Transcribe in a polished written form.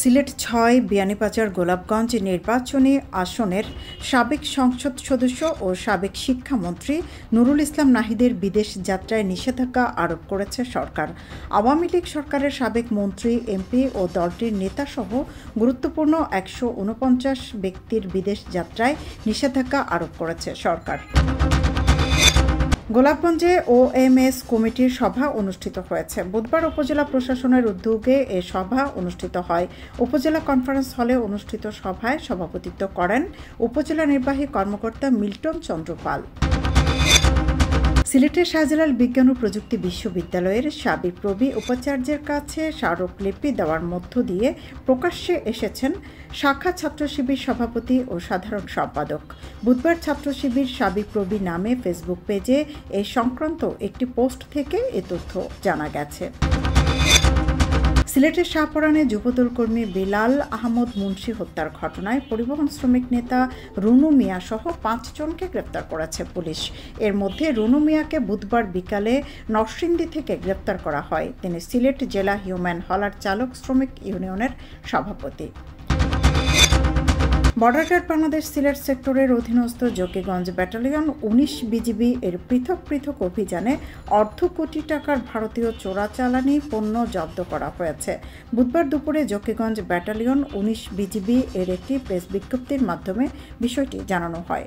সিলেট ৬ বিয়ানীবাজার গোলাপগঞ্জ নির্বাচনী আসনের সাবেক সংসদ সদস্য ও সাবেক শিক্ষামন্ত্রী নুরুল ইসলাম নাহিদের বিদেশ যাত্রায় নিষেধাজ্ঞা আরোপ করেছে সরকার। আওয়ামী লীগ সরকারের সাবেক মন্ত্রী, এমপি ও দলটির নেতাসহ গুরুত্বপূর্ণ ১৪৯ ব্যক্তির বিদেশ যাত্রায় নিষেধাজ্ঞা আরোপ করেছে সরকার। গোলাপগঞ্জে ওএমএস কমিটির সভা অনুষ্ঠিত হয়েছে। বুধবার উপজেলা প্রশাসনের উদ্যোগে এ সভা অনুষ্ঠিত হয়। উপজেলা কনফারেন্স হলে অনুষ্ঠিত সভায় সভাপতিত্ব করেন উপজেলা নির্বাহী কর্মকর্তা মিল্টন চন্দ্র পাল। সিলেটের শাহজালাল বিজ্ঞান ও প্রযুক্তি বিশ্ববিদ্যালয়ের সাবিপ্রবি উপাচার্যের কাছে স্মারকলিপি দেওয়ার মধ্য দিয়ে প্রকাশ্যে এসেছেন শাখা ছাত্র শিবির সভাপতি ও সাধারণ সম্পাদক। বুধবার ছাত্র শিবির সাবিপ্রবি নামে ফেসবুক পেজে এ সংক্রান্ত একটি পোস্ট থেকে এ তথ্য জানা গেছে। সিলেটের শাহপরানে যুবদল কর্মী বিলাল আহমদ মুন্সি হত্যার ঘটনায় পরিবহন শ্রমিক নেতা রুনু মিয়া সহ ৫ জনকে গ্রেপ্তার করেছে পুলিশ। এর মধ্যে রুনু মিয়াকে বুধবার বিকালে নরসিংদী থেকে গ্রেপ্তার করা হয়। তিনি সিলেট জেলা হিউম্যান হলার চালক শ্রমিক ইউনিয়নের সভাপতি। বর্ডার গার্ড বাংলাদেশ সিলেট সেক্টরের অধীনস্থ জকিগঞ্জ ব্যাটালিয়ন ১৯ বিজিবি এর পৃথক পৃথক অভিযানে অর্ধ কোটি টাকার ভারতীয় চোরাচালানি পণ্য জব্দ করা হয়েছে। বুধবার দুপুরে জকিগঞ্জ ব্যাটালিয়ন ১৯ বিজিবি এর একটি প্রেস বিজ্ঞপ্তির মাধ্যমে বিষয়টি জানানো হয়।